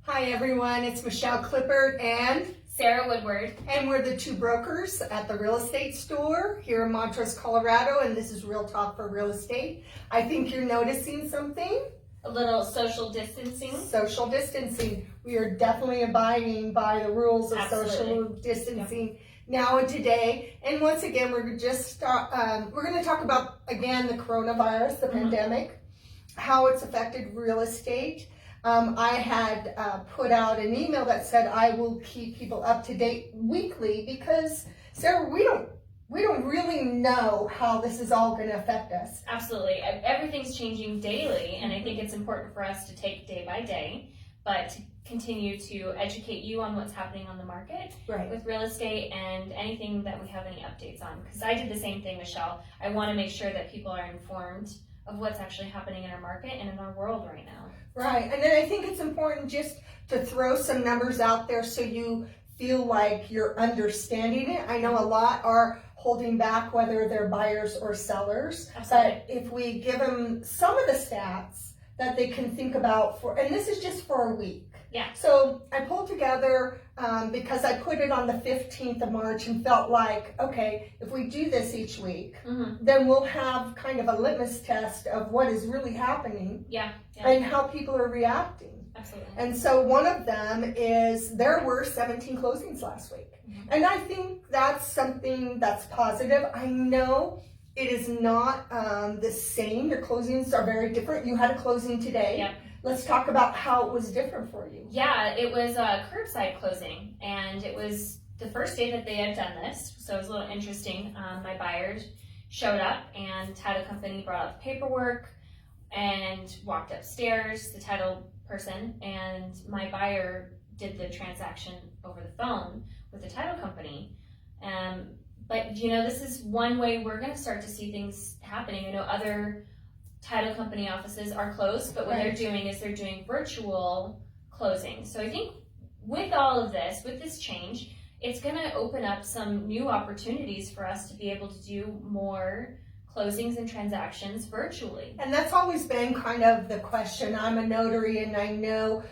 Hi everyone, it's Michelle Klippert and Sara Woodward. And we're the two brokers at the real estate store here in Montrose, Colorado, and this is Real Talk for Real Estate. I think you're noticing something. A little social distancing. Social distancing. We are definitely abiding by the rules of Absolutely. social distancing now and today. And once again, we're going to talk about, again, the coronavirus, the pandemic, how it's affected real estate. I had put out an email that said I will keep people up to date weekly because, Sarah, we don't really know how this is all going to affect us. Absolutely. Everything's changing daily, and I think it's important for us to take day by day, but to continue to educate you on what's happening on the market with real estate and anything that we have any updates on. Because I did the same thing, Michelle. I want to make sure that people are informed of what's actually happening in our market and in our world right now. Right, and then I think it's important just to throw some numbers out there so you feel like you're understanding it. I know a lot are holding back, whether they're buyers or sellers. Absolutely. But if we give them some of the stats that they can think about and this is just for a week. Yeah. So I pulled together, because I put it on the 15th of March and felt like, okay, if we do this each week, then we'll have kind of a litmus test of what is really happening and how people are reacting. Absolutely. And so one of them is there were 17 closings last week. And I think that's something that's positive. I know it is not the same. Your closings are very different. You had a closing today. Yeah. Let's talk about how it was different for you. Yeah, it was a curbside closing, and it was the first day that they had done this, so it was a little interesting. My buyers showed up, and title company brought out the paperwork and walked upstairs, the title person, and my buyer did the transaction over the phone with the title company. But this is one way we're going to start to see things happening. I know other title company offices are closed, but what they're doing is they're doing virtual closings. So I think with all of this, with this change, it's going to open up some new opportunities for us to be able to do more closings and transactions virtually. And that's always been kind of the question. I'm a notary, and I know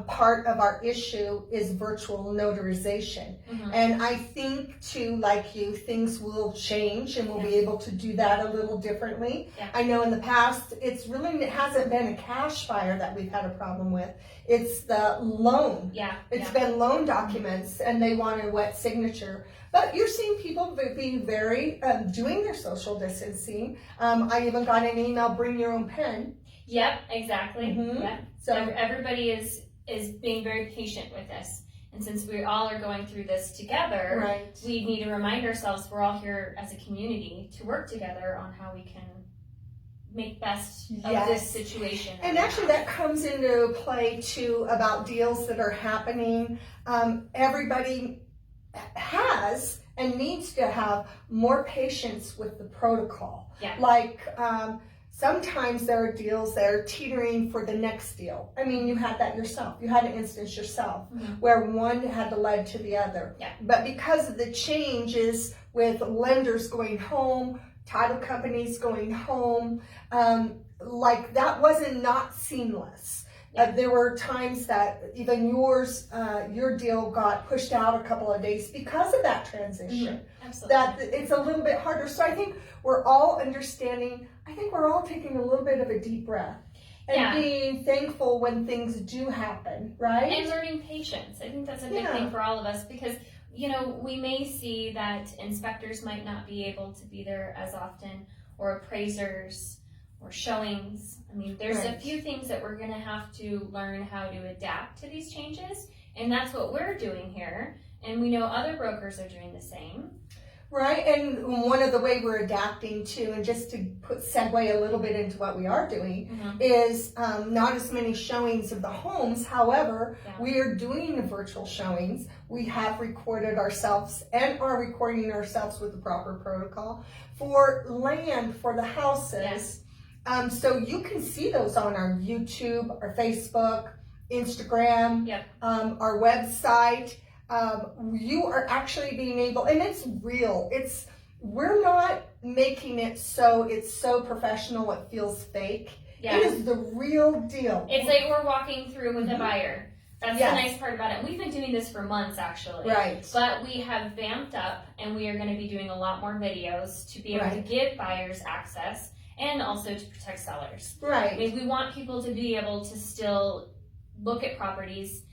part of our issue is virtual notarization. And I think too, like you, things will change and we'll be able to do that a little differently. I know in the past, it hasn't been a cash buyer that we've had a problem with. It's the loan. It's been loan documents and they want a wet signature. But you're seeing people be very, doing their social distancing. I even got an email, bring your own pen. Yep, exactly. So everybody is being very patient with this. And since we all are going through this together, we need to remind ourselves we're all here as a community to work together on how we can make best of this situation. And actually that comes into play too about deals that are happening. Everybody has and needs to have more patience with the protocol. Like sometimes there are deals that are teetering for the next deal. I mean, you had that yourself. You had an instance yourself where one had led to the other. But because of the changes with lenders going home, title companies going home, like that wasn't not seamless. There were times that even your deal got pushed out a couple of days because of that transition. That it's a little bit harder. So I think we're all understanding. I think we're all taking a little bit of a deep breath and being thankful when things do happen, right? And learning patience. I think that's a big thing for all of us because, we may see that inspectors might not be able to be there as often, or appraisers, or showings. I mean, there's a few things that we're going to have to learn how to adapt to these changes, and that's what we're doing here. And we know other brokers are doing the same. Right, and one of the way we're adapting to, and just to segue a little bit into what we are doing, is not as many showings of the homes. However, we are doing the virtual showings. We have recorded ourselves and are recording ourselves with the proper protocol for land, for the houses. So you can see those on our YouTube, our Facebook, Instagram, our website. You are actually being able, and it's real. We're not making it so it's so professional it feels fake. It is the real deal. It's like we're walking through with a buyer. That's Yes. the nice part about it. We've been doing this for months, actually. Right. But we have vamped up, and we are going to be doing a lot more videos to be able to give buyers access and also to protect sellers. Right. I mean, we want people to be able to still look at properties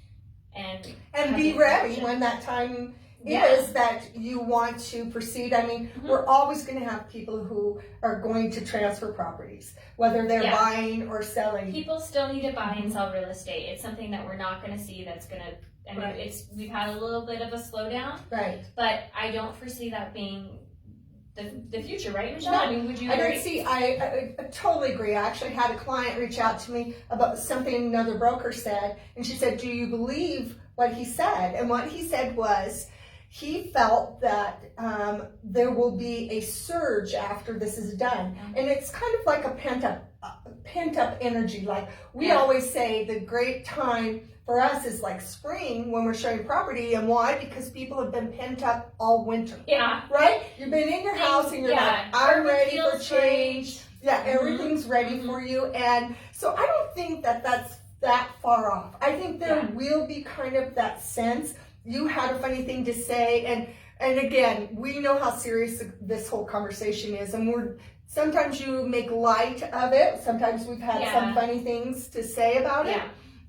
and be ready when that time is that you want to proceed. I mean, we're always going to have people who are going to transfer properties, whether they're buying or selling. People still need to buy and sell real estate. It's something that we're not going to see that's going to, I mean, we've had a little bit of a slowdown. Right. But I don't foresee that being the future, right, Michelle? No, I mean, would you I agree? don't see, I totally agree. I actually had a client reach out to me about something another broker said, and she said, do you believe what he said? And what he said was, he felt that there will be a surge after this is done. And it's kind of like a pent up energy. Like we always say, the great time for us is like spring when we're showing property. And why? Because people have been pent up all winter. Yeah. Right? You've been in your house and you're like, I'm ready for change. Yeah, everything's ready for you. And so I don't think that that's that far off. I think there will be kind of that sense. You had a funny thing to say, and again, we know how serious this whole conversation is, and sometimes you make light of it. Sometimes we've had some funny things to say about it.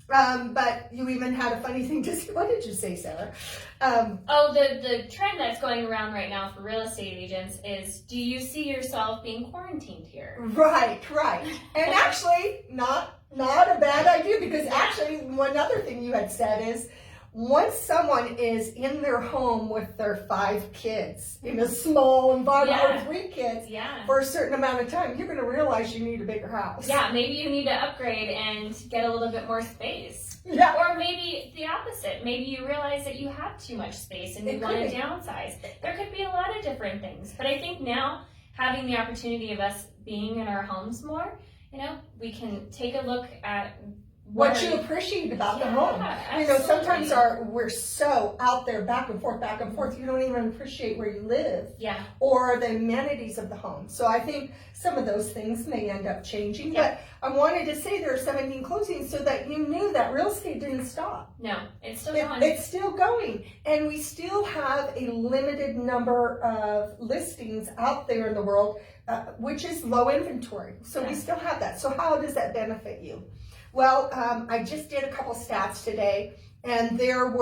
But you even had a funny thing to say. What did you say, Sarah? The trend that's going around right now for real estate agents is, do you see yourself being quarantined here? Right. And actually, not a bad idea, because actually one other thing you had said is, once someone is in their home with their 5 kids in a small environment or 3 kids for a certain amount of time, you're going to realize you need a bigger house. Yeah, maybe you need to upgrade and get a little bit more space. Yeah. Or maybe the opposite. Maybe you realize that you have too much space and you want to downsize. There could be a lot of different things. But I think now, having the opportunity of us being in our homes more, we can take a look at what you appreciate about the home. Absolutely. Sometimes we're so out there back and forth, you don't even appreciate where you live or the amenities of the home. So I think some of those things may end up changing. But I wanted to say there are 17 closings so that you knew that real estate didn't stop. No, it's still going. It's still going. And we still have a limited number of listings out there in the world, which is low inventory. So we still have that. So how does that benefit you? Well, I just did a couple stats today, and there's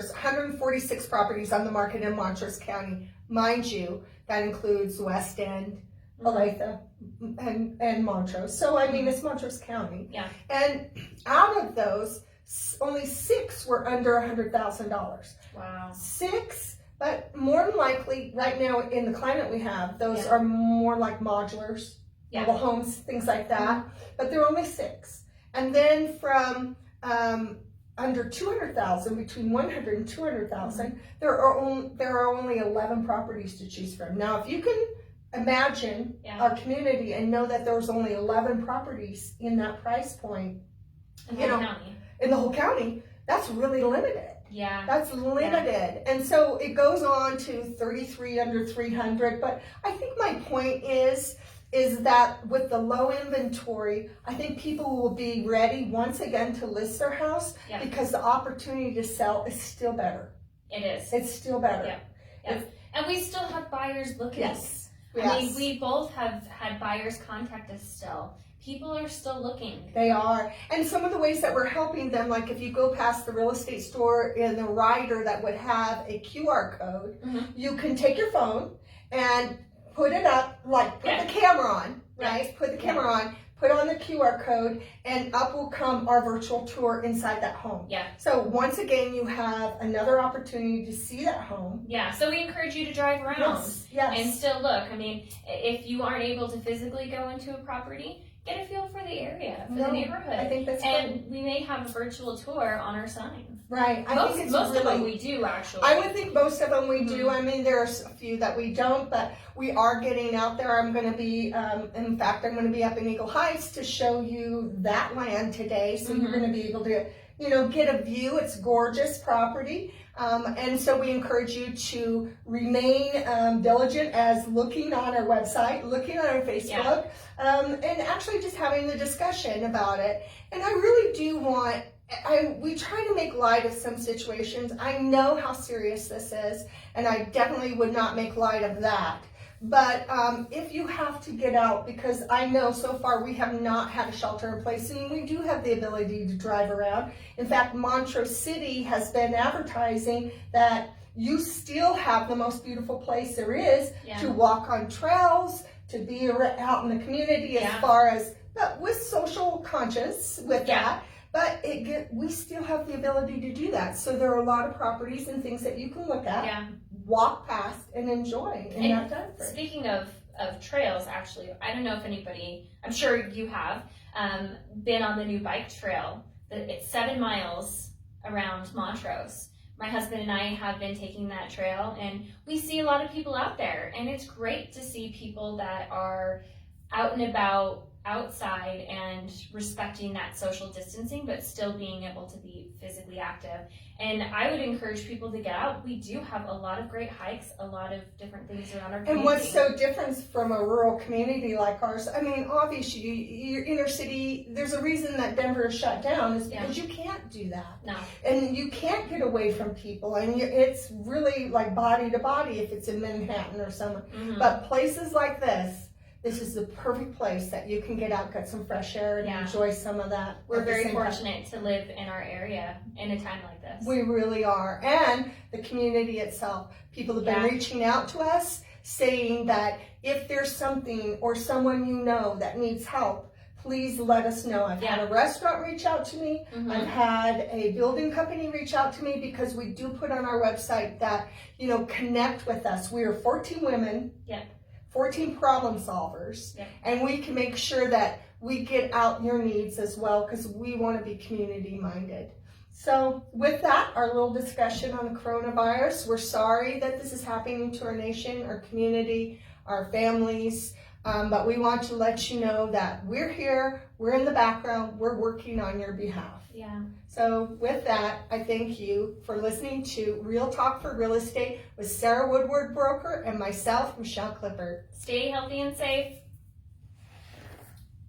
146 properties on the market in Montrose County. Mind you, that includes West End, Olathe, and Montrose. So, I mean, it's Montrose County. Yeah. And out of those, only 6 were under $100,000. Wow. 6, but more than likely, right now in the climate we have, those are more like modulars. Mobile homes, things like that, but there are only 6. And then from under 200,000, between 100 and 200,000, there are only 11 properties to choose from. Now, if you can imagine our community and know that there's only 11 properties in that price point, in the whole county, that's really limited. Yeah. That's limited. Yeah. And so it goes on to 33 under 300. But I think my point is that with the low inventory, I think people will be ready once again to list their house because the opportunity to sell is still better. It is. It's still better. Yeah. And we still have buyers looking. Yes. I mean, we both have had buyers contact us still. People are still looking. They are. And some of the ways that we're helping them, like if you go past the real estate store in the rider that would have a QR code, you can take your phone and put it up, like put the camera on, right? Put the camera on, put on the QR code, and up will come our virtual tour inside that home. Yeah. So once again, you have another opportunity to see that home. Yeah, so we encourage you to drive around and still look. I mean, if you aren't able to physically go into a property, get a feel for the area, for the neighborhood. I think that's And we may have a virtual tour on our sign. Right. Most of them we do, actually. I would think most of them we do. I mean, there's a few that we don't, but we are getting out there. I'm going to be, in fact, I'm going to be up in Eagle Heights to show you that land today. So you're going to be able to, get a view. It's gorgeous property. And so we encourage you to remain diligent as looking on our website, looking on our Facebook, and actually just having the discussion about it. And I really do want we try to make light of some situations. I know how serious this is, and I definitely would not make light of that. But if you have to get out, because I know so far we have not had a shelter in place, and we do have the ability to drive around. In fact, Montrose City has been advertising that you still have the most beautiful place there is to walk on trails, to be out in the community as far as, but with social conscience with that. But we still have the ability to do that. So there are a lot of properties and things that you can look at, walk past, and enjoy in that time frame. Speaking of trails, actually, I don't know if anybody, I'm sure you have, been on the new bike trail. It's 7 miles around Montrose. My husband and I have been taking that trail, and we see a lot of people out there, and it's great to see people that are out and about, outside, and respecting that social distancing, but still being able to be physically active. And I would encourage people to get out. We do have a lot of great hikes, a lot of different things around our community. And what's so different from a rural community like ours, I mean, obviously, your inner city, there's a reason that Denver is shut down, is because you can't do that. No. And you can't get away from people, and it's really like body to body if it's in Manhattan or somewhere. But places like this is the perfect place that you can get out, get some fresh air, and enjoy some of that. We're very fortunate to live in our area in a time like this. We really are. And the community itself. People have been reaching out to us saying that if there's something or someone you know that needs help, please let us know. I've had a restaurant reach out to me. I've had a building company reach out to me, because we do put on our website that, connect with us. We are 14 women. 14 problem solvers, and we can make sure that we get out your needs as well, because we want to be community minded. So with that, our little discussion on the coronavirus, we're sorry that this is happening to our nation, our community, our families, but we want to let you know that we're here, we're in the background, we're working on your behalf. So with that, I thank you for listening to Real Talk for Real Estate with Sara Woodward, broker, and myself, Michelle Klippert. Stay healthy and safe.